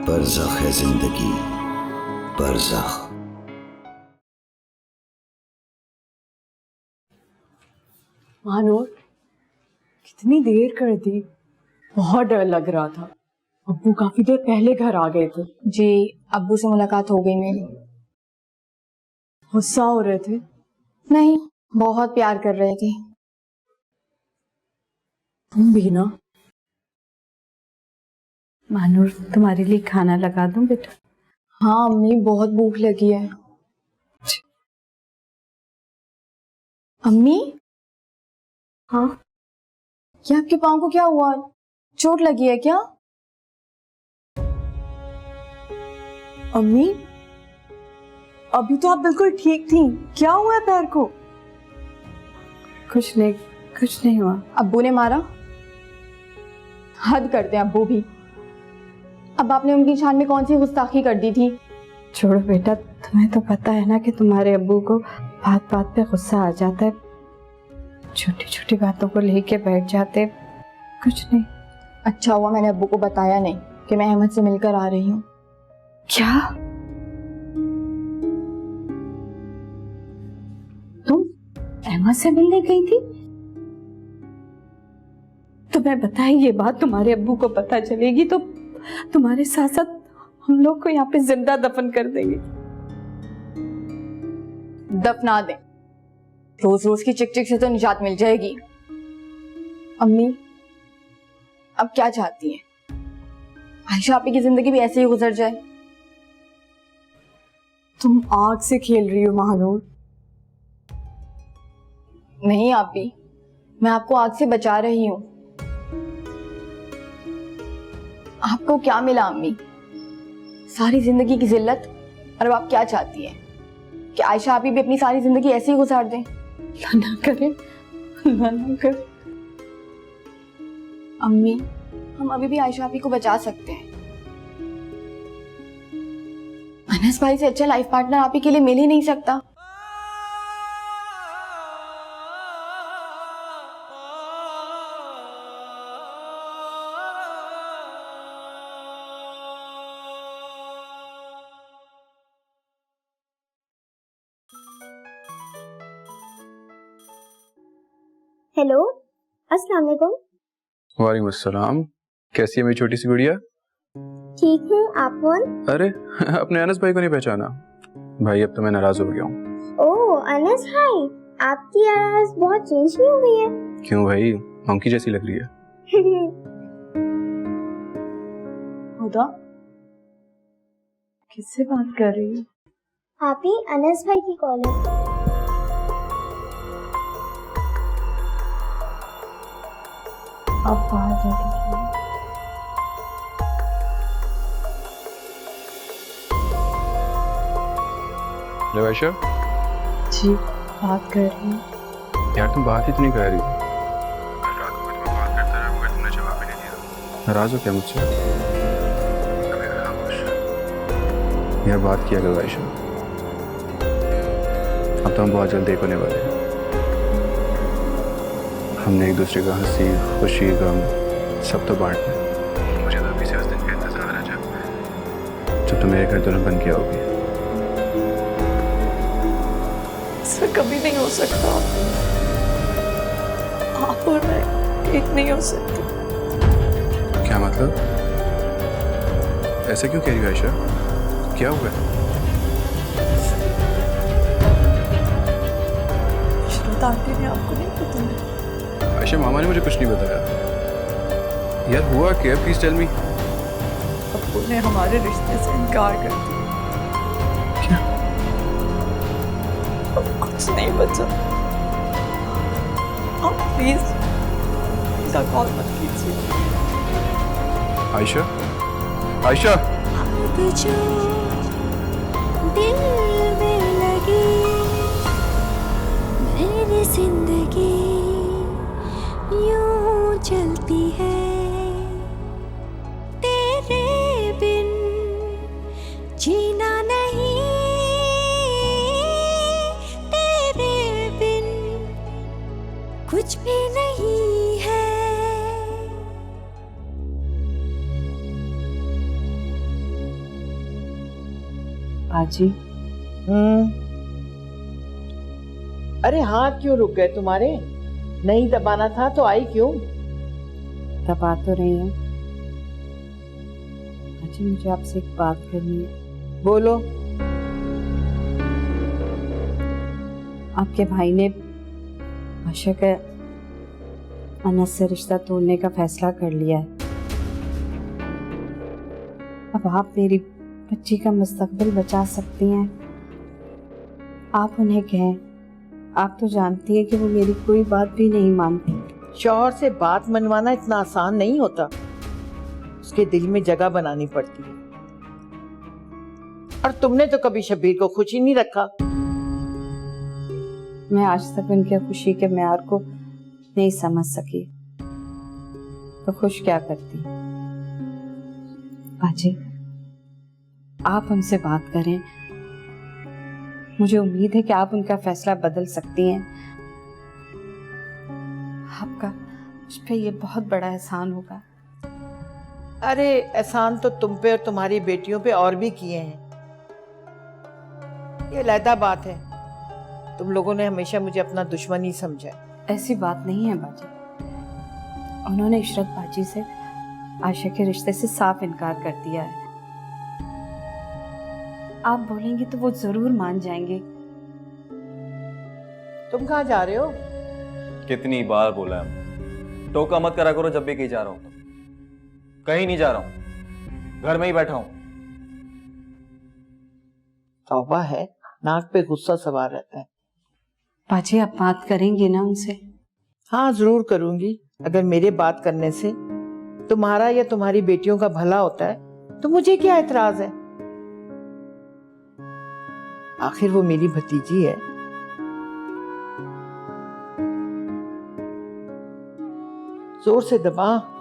बरज़ख है जिंदगी, बरज़ख। महानूर, कितनी देर कर दी। बहुत डर लग रहा था। अब्बू काफी देर पहले घर आ गए थे। जी, अब्बू से मुलाकात हो गई मेरी। गुस्सा हो रहे थे? नहीं, बहुत प्यार कर रहे थे। तुम भी ना? महानूर, तुम्हारे लिए खाना लगा दूं बेटा? हाँ अम्मी, बहुत भूख लगी है। अम्मी? हाँ? क्या आपके पाँव को क्या हुआ? चोट लगी है क्या? अम्मी, अभी तो आप बिल्कुल ठीक थी। क्या हुआ है पैर को? कुछ नहीं हुआ। अब्बू ने मारा? हद करते हैं अब्बू भी। अब आपने उनकी शान में कौन सी गुस्ताखी कर दी थी? छोड़ो बेटा, तुम्हें तो पता है ना कि तुम्हारे अब्बू को बात बात पे गुस्सा आ जाता है। छोटी छोटी बातों को लेके बैठ जाते। कुछ नहीं। अच्छा हुआ मैंने अब्बू को बताया नहीं कि मैं अहमद से मिलकर आ रही हूँ। क्या? तुम अहमद से मिलने गई थी? तुम्हें बताए ये बात तुम्हारे अब्बू को पता चलेगी तो तुम्हारे साथ साथ हम लोग को यहाँ पे जिंदा दफन कर देंगे। दफना दें, रोज रोज की चिक चिक से तो निजात मिल जाएगी। अम्मी, अब क्या चाहती हैं? आयशा आपी की जिंदगी भी ऐसे ही गुजर जाए? तुम आग से खेल रही हो महानूर। नहीं आपी, मैं आपको आग से बचा रही हूँ। आपको क्या मिला अम्मी? सारी जिंदगी की जिल्लत। और अब आप क्या चाहती हैं कि आयशा आपी भी अपनी सारी जिंदगी ऐसे ही गुजार दें? ना करे, ना करे। अम्मी, हम अभी भी आयशा आपी को बचा सकते हैं। अनस भाई से अच्छा लाइफ पार्टनर आपी के लिए मिल ही नहीं सकता। हेलो, अस्सलाम वालेकुम। वालेकुम अस्सलाम। कैसी है मेरी छोटी सी गुड़िया? ठीक हूँ, आप कौन? अरे अपने अनस भाई को नहीं पहचाना? भाई अब तो मैं नाराज हो गया हूँ। ओह अनस भाई, आपकी आवाज बहुत चेंज नहीं हो गई है? क्यों भाई, मंकी जैसी लग रही है। खुदा, किससे बात कर रही हो? आप ही अनस भाई की कॉल है। आप बाहर जाके खेलो। हेलो आयशा। जी, बात कर रही हूँ। यार तुम बात ही तो नहीं कर रही। कल रात को मैं तुम्हें कॉल करता रहा मगर तुमने जवाब ही नहीं दिया। नाराज हो क्या मुझसे? अभी खामोश। यार बात किया करो आयशा। अब तो हम बहुत जल्द एक होने वाले हैं। हमने एक दूसरे का हंसी खुशी गम सब तो बांटना है। मुझे तो अभी से उस दिन का इंतजार है जब तुम मेरे घर दुल्हन बन के आओगी। ऐसा कभी नहीं हो सकता। आप और मैं एक नहीं हो सकते। क्या मतलब? ऐसे क्यों कह रही हो आयशा? क्या हुआ? इशरत आंटी ने आपको नहीं बताया? आयशा मामा ने मुझे कुछ नहीं बताया। यार हुआ क्या? Please tell me. अब्बू ने हमारे रिश्ते से इनकार कर दिया। क्या? अब कुछ नहीं बचा। आप प्लीज इसका कॉल मत कीजिए। आयशा, आयशा। अब जो दिल में लगी मेरी जिंदगी यूं चलती है तेरे बिन जीना नहीं तेरे बिन कुछ भी नहीं है। बाजी, अरे हाथ क्यों रुक गए तुम्हारे? नहीं दबाना था तो आई क्यों? दबा तो रही हूँ। बाजी, मुझे आपसे एक बात करनी है। बोलो। आपके भाई ने आशा के अनस से रिश्ता तोड़ने का फैसला कर लिया है। अब आप मेरी बच्ची का मुस्तकबिल बचा सकती हैं। आप उन्हें कहें, आप तो जानती हैं कि वो मेरी कोई बात भी नहीं मानती। शौहर से बात मनवाना इतना आसान नहीं होता, उसके दिल में जगह बनानी पड़ती है। और तुमने तो कभी शब्बीर को खुश ही नहीं रखा। मैं आज तक उनके खुशी के म्यार को नहीं समझ सकी, तो खुश क्या करती। बाजी, आप उनसे बात करें। मुझे उम्मीद है कि आप उनका फैसला बदल सकती हैं। आपका मुझ पे ये बहुत बड़ा एहसान होगा। अरे एहसान तो तुम पे और तुम्हारी बेटियों पे और भी किए हैं। ये अलहदा बात है, तुम लोगों ने हमेशा मुझे अपना दुश्मन ही समझा है। ऐसी बात नहीं है बाजी। उन्होंने इशरत बाजी से आशा के रिश्ते से साफ इनकार कर दिया है। आप बोलेंगी तो वो जरूर मान जाएंगे। तुम कहाँ जा रहे हो? कितनी बार बोला है, टोका मत करा करो जब भी कहीं जा रहा हूं तो। कहीं नहीं जा रहा हूं, घर में ही बैठा हूं। तौबा है, नाक पे गुस्सा सवार रहता है। बाजी, आप बात करेंगी ना उनसे? हाँ जरूर करूंगी। अगर मेरे बात करने से तुम्हारा या तुम्हारी बेटियों का भला होता है तो मुझे क्या एतराज है? आखिर वो मेरी भतीजी है। जोर से दबा।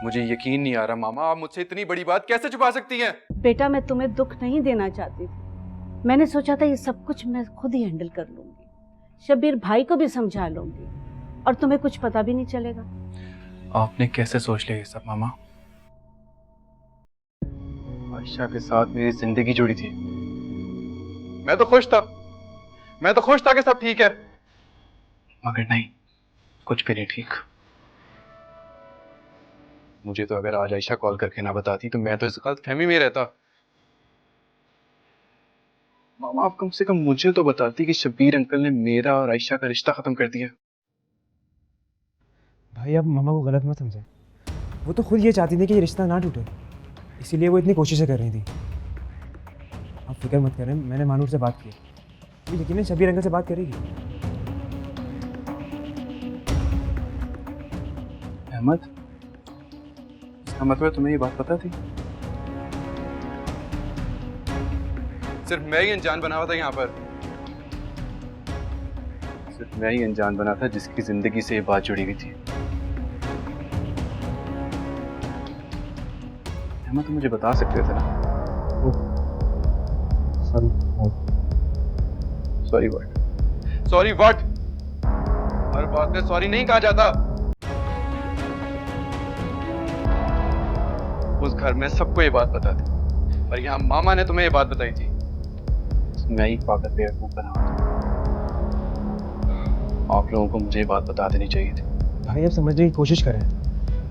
मुझे यकीन नहीं आ रहा मामा, आप मुझसे इतनी बड़ी बात कैसे छुपा सकती हैं? बेटा, मैं तुम्हें दुख नहीं देना चाहती थी। मैंने सोचा था ये सब कुछ मैं खुद ही हैंडल कर लूंगी। शब्बीर भाई को भी समझा लूंगी और तुम्हें कुछ पता भी नहीं चलेगा। आपने कैसे सोच लिया ये सब मामा? आयशा के साथ मेरी जिंदगी जुड़ी थी। मैं तो खुश था कि सब ठीक है, मगर नहीं, कुछ भी नहीं ठीक। मुझे तो अगर आज आयशा कॉल करके ना बताती तो मैं तो इस गलतफहमी में रहता। मामा, आप कम से कम मुझे तो बताती कि शब्बीर अंकल ने मेरा और आयशा का रिश्ता खत्म कर दिया। भाई, आप मामा को गलत मत समझें। वो तो खुद ये चाहती थी कि ये रिश्ता ना टूटे, इसीलिए वो इतनी कोशिशें कर रही थी। आप फिक्र मत करें, मैंने मानूर से बात की, लेकिन शब्बीर अंकल से बात करेगी। अहमद, इसका मतलब तुम्हें ये बात पता थी? सिर्फ मैं ही अनजान बना हुआ था यहाँ पर। सिर्फ मैं ही अनजान बना था जिसकी जिंदगी से ये बात जुड़ी हुई थी। अहमद, तुम मुझे बता सकते थे ना? Sorry what? हर बात में सॉरी नहीं कहा जाता। उस घर में सबको ये बात पता थी, पर यहाँ मामा ने तुम्हें ये बात बताई थी। मैं ही पागल बेवकूफ बना हुआ था। आप लोगों को मुझे ये बात बता देनी चाहिए थी। भाई, आप समझने की कोशिश करें।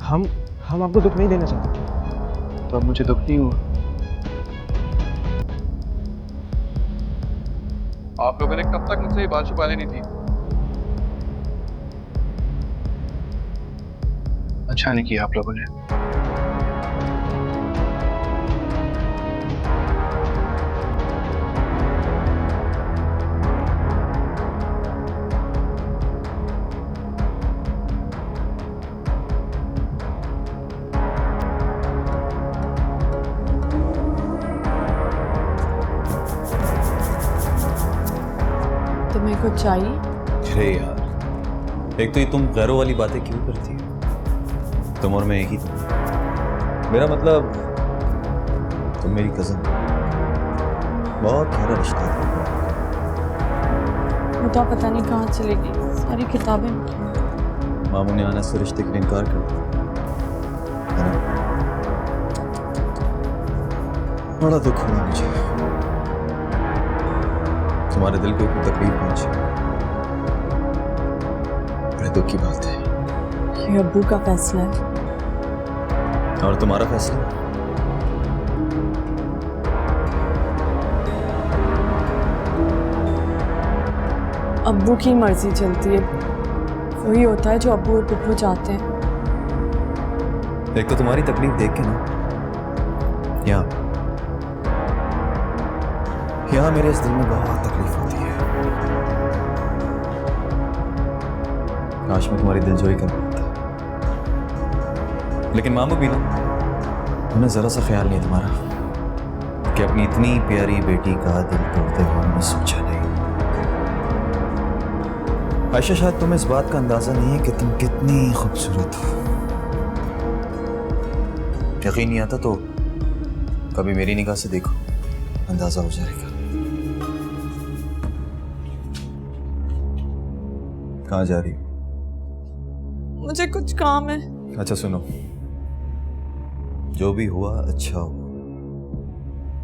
हम आपको दुख नहीं देना चाहते। तो अब मुझे दुख नहीं हुआ। आप लोगों ने कब तक मुझसे ये बात छुपा लेनी थी? अच्छा नहीं किया आप लोगों ने। तुम्हें कुछ चाहिए? अरे यार, एक तो ये तुम गैरों वाली बातें क्यों करती हो? तुम और मैं एक ही तो। मेरा मतलब तुम मेरी कजन, बहुत गहरा रिश्ता है। बेटा पता नहीं कहाँ चली गई, सारी किताबें। मामू ने आने से रिश्ते के लिए इनकार कर दिया है ना? बड़ा दुख हुआ मुझे, तुम्हारे दिल को इतनी तकलीफ पहुंची, बड़े दुख की बात है। ये अब्बू का फैसला है। और तुम्हारा फैसला? अब्बू की मर्जी चलती है, वही होता है जो अब्बू और पुप्पू चाहते हैं। एक तो तुम्हारी तकलीफ देख के ना, यहाँ मेरे इस दिल में बहुत तकलीफ होती है। काश मैं तुम्हारी दिलजोई कर पाता, लेकिन मामू भी ना, उन्हें जरा सा ख्याल नहीं तुम्हारा कि अपनी इतनी प्यारी बेटी का दिल तोड़ते हुए मैंने सोचा नहीं। आयशा, शायद तुम्हें इस बात का अंदाजा नहीं है कि तुम कितनी खूबसूरत हो। यकीन नहीं आता तो कभी मेरी निगाह से देखो, अंदाजा हो जाएगा। कहाँ जा रही हो? मुझे कुछ काम है। अच्छा सुनो, जो भी हुआ अच्छा हुआ।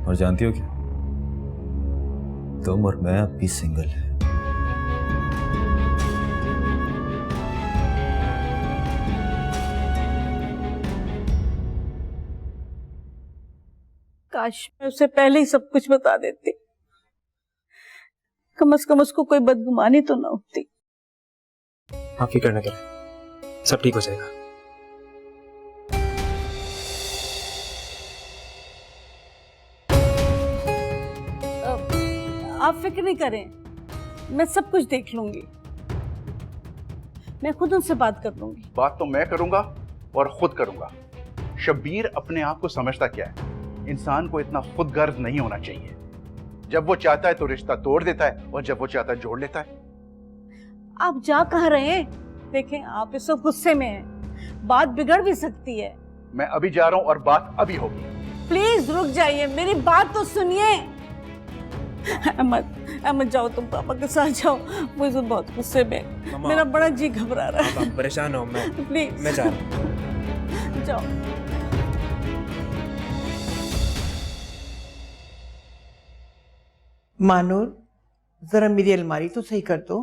और जानती हो क्या, तुम और मैं अब भी सिंगल हैं। काश मैं उसे पहले ही सब कुछ बता देती, कम से कम उसको कोई बदगुमानी तो ना होती। आप फिक्र न करें, सब ठीक हो जाएगा। आप फिक्र नहीं करें, मैं सब कुछ देख लूंगी। मैं खुद उनसे बात कर लूंगी। बात तो मैं करूंगा और खुद करूंगा। शब्बीर अपने आप को समझता क्या है? इंसान को इतना खुदगर्ज नहीं होना चाहिए। जब वो चाहता है तो रिश्ता तोड़ देता है, और जब वो चाहता है जोड़ लेता है। आप जा कहाँ रहे हैं? देखें, आप इस वक्त गुस्से में हैं, बात बिगड़ भी सकती है। मैं अभी जा रहा हूं और बात अभी होगी। प्लीज रुक जाइए, मेरी बात तो सुनिए। अहमद जाओ, तुम पापा के साथ जाओ, मुझे बहुत गुस्से में, मेरा बड़ा जी घबरा रहा है। आप परेशान हो, प्लीज मैं जा रहा हूं। जाओ। मानूर, जरा मेरी अलमारी तो सही कर दो।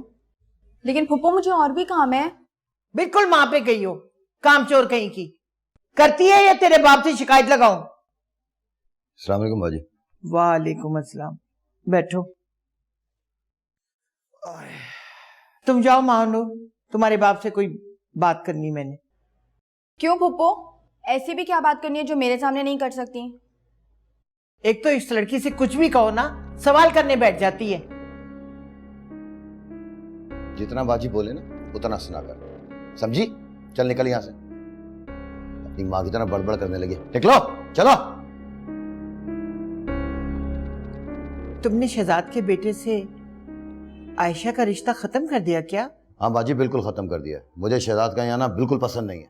लेकिन फुप्पो मुझे और भी काम है। बिल्कुल माँ पे गई हो, कामचोर कहीं की। करती है या तेरे बाप से शिकायत लगाऊं? अस्सलाम वालेकुम बाजी। वालेकुम अस्सलाम, बैठो। तुम जाओ मानूर, तुम्हारे बाप से कोई बात करनी मैंने। क्यों फुप्पो, ऐसी भी क्या बात करनी है जो मेरे सामने नहीं कर सकती? एक तो इस लड़की से कुछ भी कहो ना, सवाल करने बैठ जाती है। जितना बाजी बोले ना उतना सुना कर, समझी? चल निकल यहाँ से, अपनी माँ की तरह बड़बड़ करने लगी। निकलो, चलो। तुमने शहजाद के बेटे से आयशा का रिश्ता खत्म कर दिया क्या? हाँ बाजी, बिल्कुल खत्म कर दिया। मुझे शहजाद का यहाँ आना बिल्कुल पसंद नहीं है।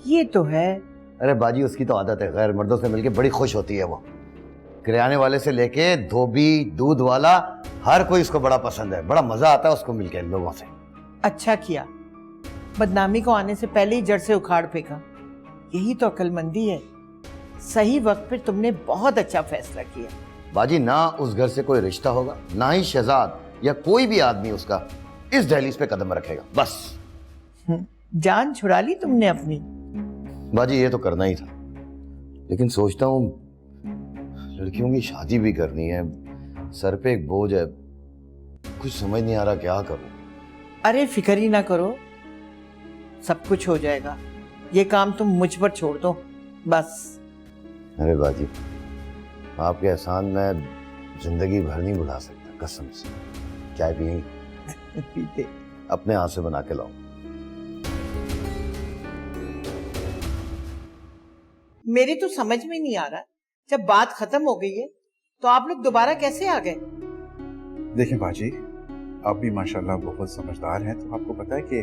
ये तो है। अरे बाजी, उसकी तो आदत है, गैर मर्दों से मिलके बड़ी खुश होती है वो। किराने वाले से लेके धोबी, दूध वाला, हर कोई उसको बड़ा पसंद है। बड़ा मजा आता है उसको मिलके इन लोगों से। अच्छा किया, बदनामी को आने से पहले ही जड़ से उखाड़ फेंका। यही तो अक्लमंदी है। सही वक्त पे तुमने बहुत अच्छा फैसला किया। बाजी, ना उस घर से कोई रिश्ता होगा, ना ही शहजाद या कोई भी आदमी उसका इस दहलीज पे कदम रखेगा। बस जान छुड़ा ली तुमने अपनी। बाजी, ये तो करना ही था, लेकिन सोचता हूँ लड़कियों की शादी भी करनी है, सर पे एक बोझ है, कुछ समझ नहीं आ रहा क्या करूं। अरे फिक्र ही ना करो, सब कुछ हो जाएगा। ये काम तुम मुझ पर छोड़ दो बस। अरे बाजी, आपके एहसान मैं जिंदगी भर नहीं भुला सकता, कसम से। चाय पिएंगे? पीते। अपने हाथ से बना के लाओ। मेरी तो समझ में नहीं आ रहा, जब बात खत्म हो गई है तो आप लोग दोबारा कैसे आ गए? देखें बाजी, आप भी माशाल्लाह बहुत समझदार हैं, तो आपको पता है कि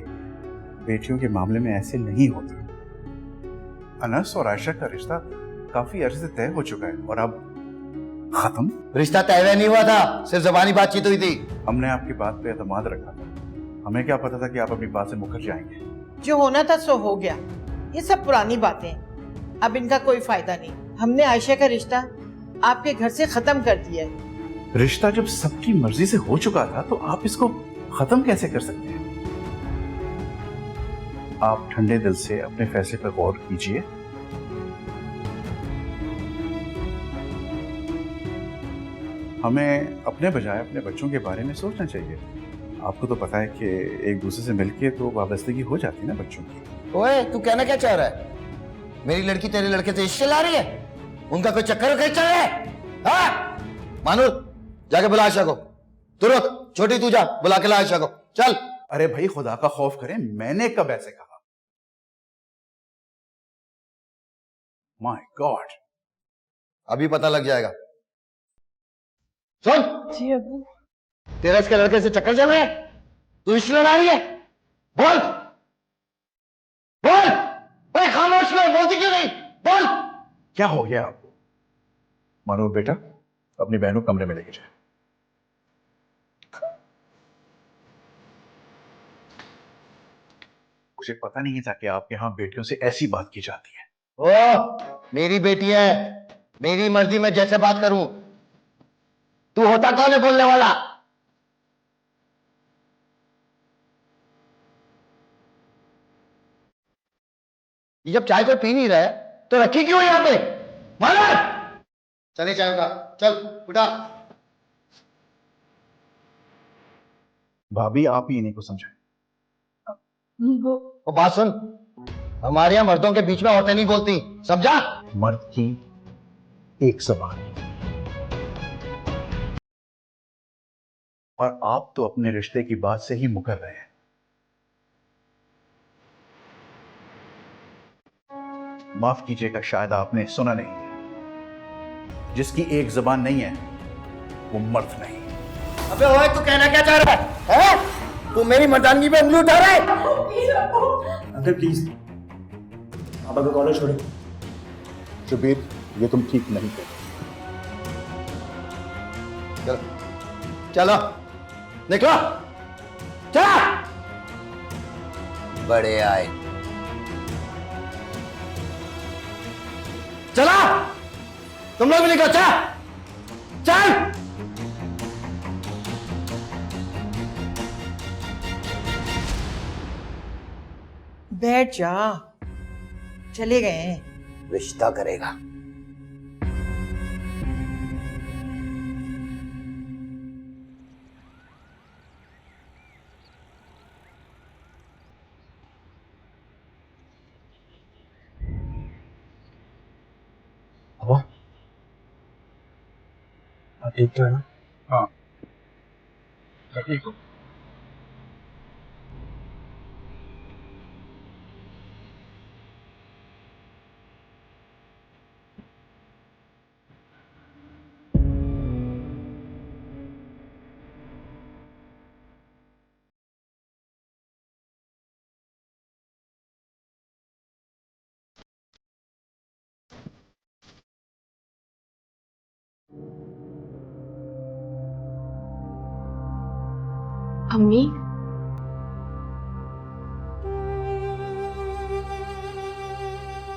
बेटियों के मामले में ऐसे नहीं होता। अनस और आयशा का रिश्ता काफी अर्से से तय हो चुका है और अब खत्म। रिश्ता तय नहीं हुआ था, सिर्फ जबानी बातचीत हुई थी। हमने आपकी बात पे एतमाद रखा था, हमें क्या पता था कि आप अपनी बात से मुकर जाएंगे। जो होना था सो हो गया, ये सब पुरानी बातें, अब इनका कोई फायदा नहीं। हमने आयशा का रिश्ता आपके घर से खत्म कर दिया है। रिश्ता जब सबकी मर्जी से हो चुका था तो आप इसको खत्म कैसे कर सकते हैं? आप ठंडे दिल से अपने फैसले पर गौर कीजिए। हमें अपने बजाय अपने बच्चों के बारे में सोचना चाहिए। आपको तो पता है कि एक दूसरे से मिलके तो वाबस्तगी हो जाती है ना बच्चों की। ओए, तू कहना क्या चाह रहा है? मेरी लड़की तेरे लड़के से इश्क ला रही है? उनका कोई चक्कर वक्कर चल रहा है? हाँ? मानो, जाके बुला आयशा को। तू रुक, छोटी तू जा, बुला के ला आयशा को, चल। अरे भाई खुदा का खौफ करें, मैंने कब ऐसे कहा? माय गॉड, अभी पता लग जाएगा। सुन जी अबू। तेरा इसके लड़के से चक्कर चल रहा है? तू इश्क लड़ा रही है? बोल बोल। भाई खामोश लो, बोलती क्यों नहीं? बोल। क्या हो गया आपको? मानो बेटा, अपनी बहनों कमरे में लेके जाए। मुझे पता नहीं था कि आपके यहाँ बेटियों से ऐसी बात की जाती है। ओ, मेरी बेटी है, मेरी मर्जी में जैसे बात करूं। तू होता कौन है बोलने वाला? ये जब चाय कोई पी नहीं रहा है तो रखी क्यों है यहां पे? माला, चले चाय का, चल उठा। भाभी आप ही इन्हीं को समझाएं। वो बात सुन, हमारे यहाँ मर्दों के बीच में औरतें नहीं बोलती, समझा? मर्द की एक जबान, और आप तो अपने रिश्ते की बात से ही मुकर रहे हैं। माफ कीजिएगा, शायद आपने सुना नहीं। जिसकी एक जबान नहीं है वो मर्द नहीं। अबे ओए, तू कहना क्या चाह रहा है? हैं? तू मेरी मर्दानगी पे उंगली उठा रहा है? अंकल प्लीज, आप अगर कॉलेज छोड़े। शबीर, ये तुम ठीक नहीं कर। चलो चलो, निकलो, चलो। बड़े आए, चला। तुम लोग भी निकलो, चल चल। बैठ जा, चले गए हैं। रिश्ता करेगा। ठीक तो है ना? हाँ ठीक हो। अम्मी,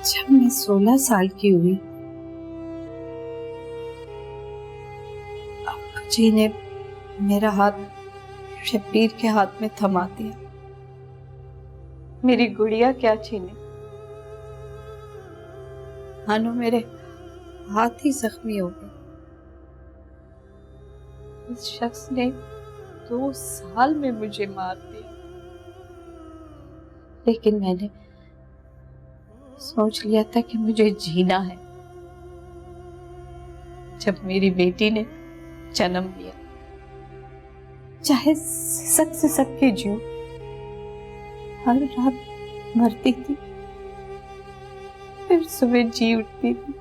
जब मैं 16 साल की हुई, अब्बू जी ने मेरा हाथ शब्बीर के हाथ में थमा दिया। मेरी गुड़िया क्या छीने, मानो मेरे हाथ ही जख्मी हो गए। उस शख्स ने 2 साल में मुझे मार दिया, लेकिन मैंने सोच लिया था कि मुझे जीना है। जब मेरी बेटी ने जन्म लिया, चाहे सक से सक के जीऊं, हर रात मरती थी, फिर सुबह जी उठती थी,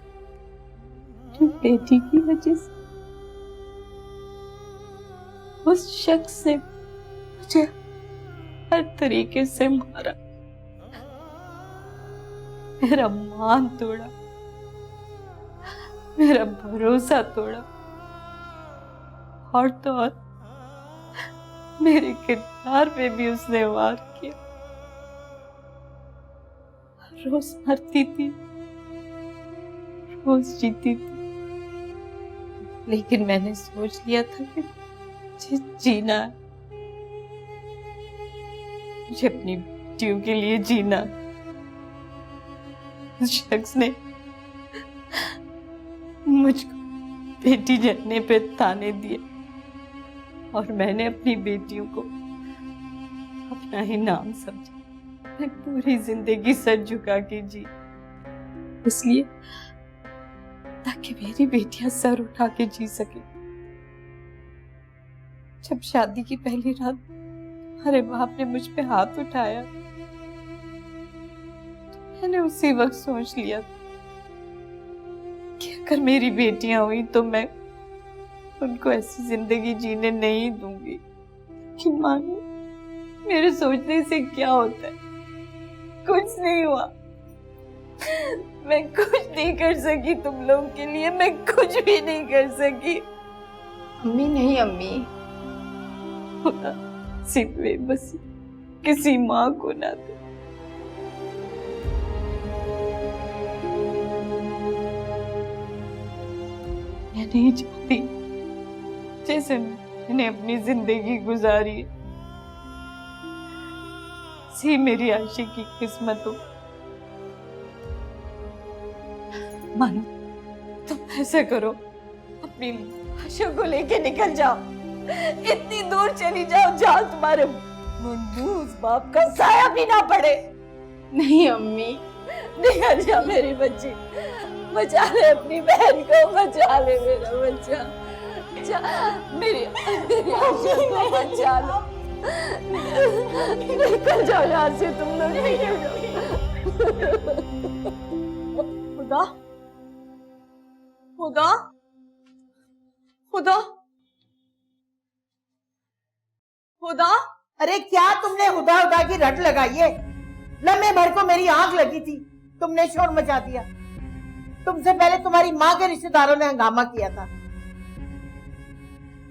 बेटी की वजह से। उस शख्स ने मुझे हर तरीके से मारा, मेरा मान तोड़ा, मेरा भरोसा तोड़ा, और तो और मेरे किरदार पे भी उसने वार किया। रोज मरती थी, रोज जीती थी, लेकिन मैंने सोच लिया था कि मुझे जीना है, मुझे अपनी बेटियों के लिए जीना। उस शख्स ने मुझको बेटी जनने पे ताने दिए और मैंने अपनी बेटियों को अपना ही नाम समझा। मैं पूरी जिंदगी सर झुका के जी, इसलिए ताकि मेरी बेटियां सर उठा के जी सके। जब शादी की पहली रात हमारे बाप ने मुझ पे हाथ उठाया, तो मैंने उसी वक्त सोच लिया कि अगर मेरी बेटियां हुई तो मैं उनको ऐसी जिंदगी जीने नहीं दूंगी। कि मानो मेरे सोचने से क्या होता है, कुछ नहीं हुआ। मैं कुछ नहीं कर सकी तुम लोगों के लिए, मैं कुछ भी नहीं कर सकी। अम्मी नहीं अम्मी, सिर्फ बस किसी माँ को ना दे। मैं नहीं चाहती जैसे मैंने अपनी जिंदगी गुजारी है, सी मेरी आशी की किस्मत हो। मानो तुम ऐसा करो, अपनी आशा को लेके निकल जाओ, इतनी दूर चली जाओ जहां तुम्हारे मनहूस बाप का साया भी ना पड़े। नहीं अम्मी, निकल जा मेरी बच्ची, बचा ले अपनी बहन को, बचा ले मेरा बच्चा, मेरी आशा को बचा लो। निकल जाओ यहाँ से तुम लोग, निकल जाओ। खुदा खुदा खुदा खुदा, अरे क्या तुमने हुदा हुदा की रट लगाई है? लम्हे भर को मेरी आंख लगी थी, तुमने शोर मचा दिया। तुमसे पहले तुम्हारी माँ के रिश्तेदारों ने हंगामा किया था,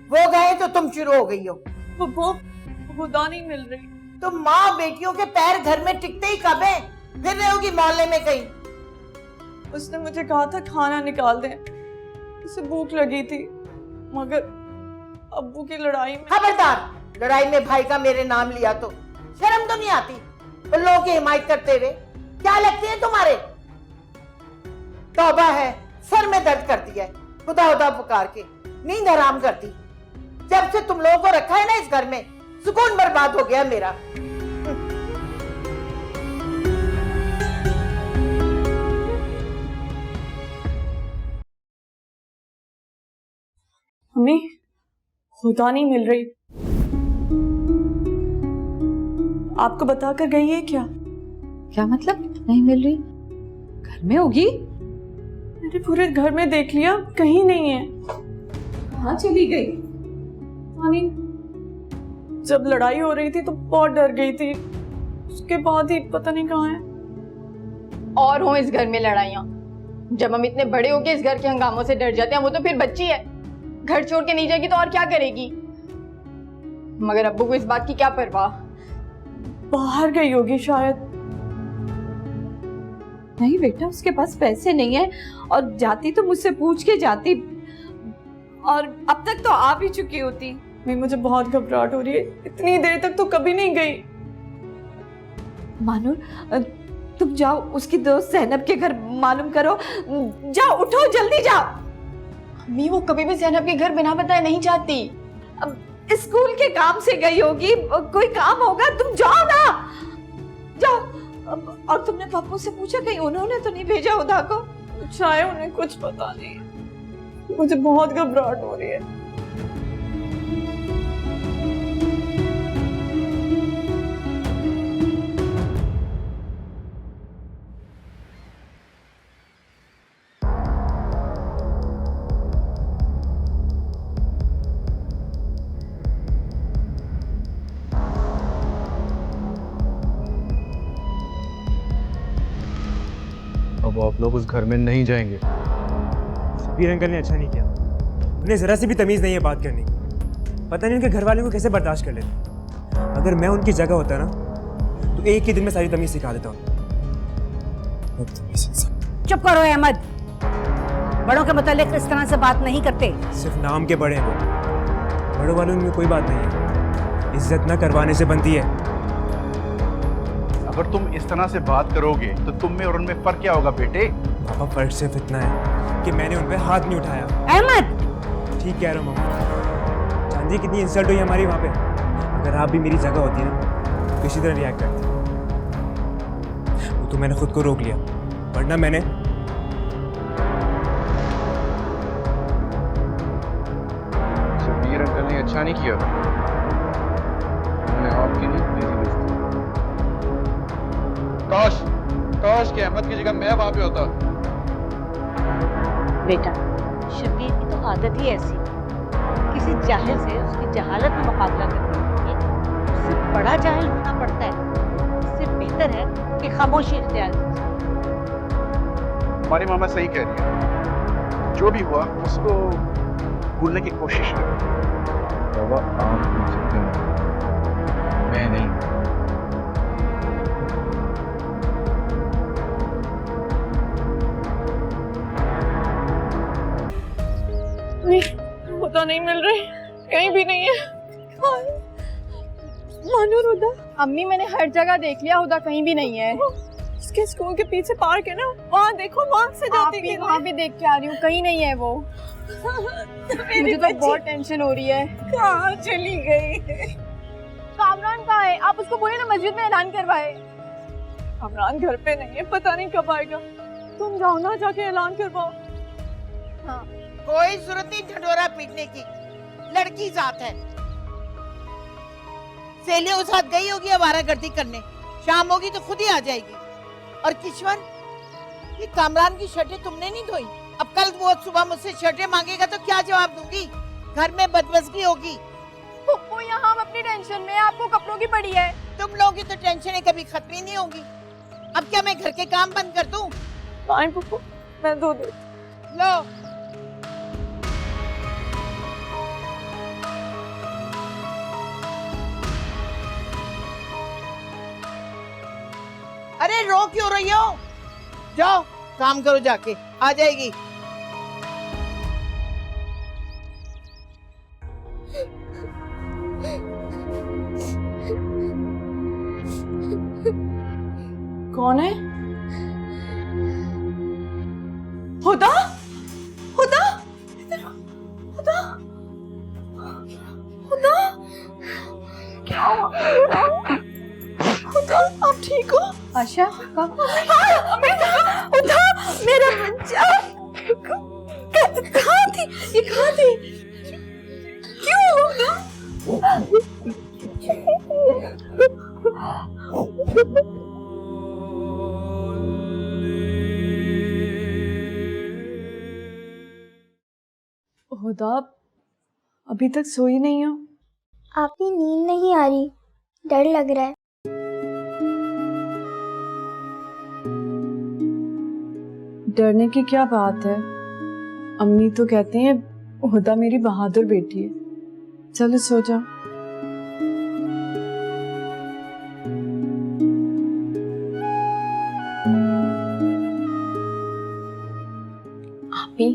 वो गए तो तुम शुरू हो गई हो। वो खुदा नहीं मिल रही। तुम माँ बेटियों के पैर घर में टिकते ही कब है, फिर रहोगी मोहल्ले में कहीं। उसने मुझे कहा था खाना निकाल दें, उसे भूख लगी थी, मगर अब्बू की लड़ाई में। खबरदार, लड़ाई में भाई का मेरे नाम लिया तो शर्म तो नहीं आती? उन लोगों की हिमायत करते हुए क्या लगती है तुम्हारे? तौबा है, सर में दर्द करती है, खुदा खुदा पुकार के नींद हराम करती। जब से तुम लोगों को रखा है ना इस घर में, सुकून बर्बाद हो गया मेरा। मम्मी, खुदा नहीं मिल रही। आपको बता कर गई है क्या? क्या मतलब नहीं मिल रही? घर में होगी? मैंने पूरे घर में देख लिया, कहीं नहीं है। कहाँ चली गई? पानी, जब लड़ाई हो रही थी तो बहुत डर गई थी, उसके बाद ही पता नहीं कहाँ है। और हो इस घर में लड़ाइयाँ, जब हम इतने बड़े हो के इस घर के हंगामों से डर जाते हैं, वो तो फिर बच्ची है, घर छोड़ के नहीं जाएगी तो और क्या करेगी? मगर अब्बू को इस बात की क्या परवाह? बाहर गई होगी शायद। नहीं बेटा, उसके पास पैसे नहीं है, और जाती तो मुझसे पूछ के जाती, और अब तक तो आ भी चुकी होती। नहीं, मुझे बहुत घबराहट हो रही है, इतनी देर तक तो कभी नहीं गई। मानूर, तुम जाओ उसकी दोस्त ज़ैनब के घर मालूम करो, जाओ, उठो जल्दी जाओ। अम्मी, वो कभी भी ज़ैनब के घर बिना बताए नहीं जाती। अब स्कूल के काम से गई होगी, कोई काम होगा, तुम जाओ ना, जाओ। और तुमने पप्पू से पूछा कहीं उन्होंने तो नहीं भेजा उदा को? शायद उन्हें कुछ पता नहीं, मुझे बहुत घबराहट हो रही है। अब आप लोग उस घर में नहीं जाएंगे। शबीर अंकल ने अच्छा नहीं किया, उन्हें ज़रा सी भी तमीज़ नहीं है बात करने की। पता नहीं उनके घर वालों को कैसे बर्दाश्त कर लेते। अगर मैं उनकी जगह होता ना तो एक ही दिन में सारी तमीज़ सिखा देता हूँ। चुप करो अहमद, बड़ों के मुतालिक इस तरह से बात नहीं करते। सिर्फ नाम के बड़े हैं वो, बड़ों वालों में कोई बात नहीं है, इज्जत ना करवाने से बनती है। अगर तुम इस तरह से बात करोगे तो तुम में और उनमें फर्क क्या होगा बेटे? पापा फर्क सिर्फ इतना है कि मैंने उन पे हाथ नहीं उठाया। अहमद ठीक कह रहा हूँ मामा, चांदी कितनी इंसल्ट हुई हमारी वहाँ पे। अगर आप भी मेरी जगह होती ना तो इसी तरह रिएक्ट करती। वो तो मैंने खुद को रोक लिया, वरना मैंने शबीर अंकल ने अच्छा नहीं किया, उन्होंने आपकी नहीं मेरी बेइज्जती। काश कि अहमद की जगह मैं वहां पे होता। बेटा, शबीर की तो आदत ही ऐसी, किसी जाहिल से उसकी जहालत में मुकाबला करने के लिए उससे बड़ा जाहिल होना पड़ता है। इससे बेहतर है कि खामोशी इख्तियार कीजिए। हमारी मामा सही कह रही है, जो भी हुआ उसको भूलने की कोशिश करो। बाबा आप भूल सकते हैं, मैं नहीं। हुदा नहीं मिल रही, कहीं भी नहीं है। मानो हुदा, अम्मी मैंने हर जगह देख लिया, हुदा कहीं भी नहीं है। उसके स्कूल के पीछे पार्क है ना, वहाँ देखो, वहाँ से जाती है। वहाँ भी देख के आ रही हूँ, कहीं नहीं है वो। मुझे तो बहुत टेंशन हो रही है। कहाँ चली गई? कामरान कहाँ है? आप उसको बोले ना मस्जिद में ऐलान करवाए। कामरान घर पे नहीं है, पता नहीं कब आएगा। तुम जाओ ना, जाके ऐलान करवाओ। हाँ, कोई जरूरत नहीं ढंढोरा पीटने की, लड़की जात है। सहेलियों के साथ गई होगी आवारागर्दी करने, शाम होगी तो खुद ही आ जाएगी। और किश्वर, ये कामरान की शर्टें तुमने नहीं धोई? अब कल वो सुबह मुझसे शर्टें मांगेगा तो क्या जवाब दूंगी? घर में बदमज़गी होगी। वो यहाँ हम अपनी टेंशन में, आपको कपड़ों की पड़ी है। तुम लोगों की तो टेंशनें कभी खत्म ही नहीं होंगी। अब क्या मैं घर के काम बंद कर दूं? फाइन पुप्पू, मैं धो दूं। लो, अरे रो क्यों रही हो? जाओ काम करो, जाके आ जाएगी। कौन है? हुदा, हुदा, हुदा, हुदा, क्या हुआ? हुदा, आप ठीक हो? आशा, हुदा, मेरा बच्चा कहाँ थी? ये कहाँ थी? क्यों हुदा? हुदा, अभी तक सोई नहीं हो? आपकी नींद नहीं आ रही, डर लग रहा है। डरने की क्या बात है? अम्मी तो कहती हैं हुदा मेरी बहादुर बेटी है। चलो सो जाओ। आपी,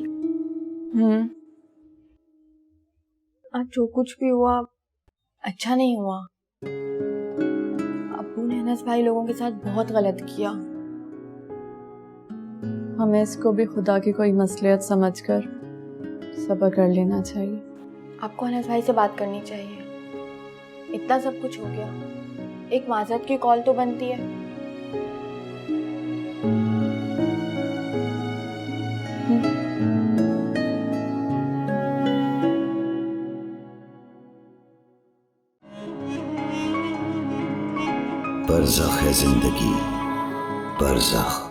आज जो कुछ भी हुआ अच्छा नहीं हुआ। अब्बू ने अनस भाई लोगों के साथ बहुत गलत किया। हमें इसको भी खुदा की कोई मसलियत समझकर सब्र कर लेना चाहिए। आपको अनस भाई से बात करनी चाहिए। इतना सब कुछ हो गया, एक माजरत की कॉल तो बनती है। बरज़ख है जिंदगी, बरज़ख।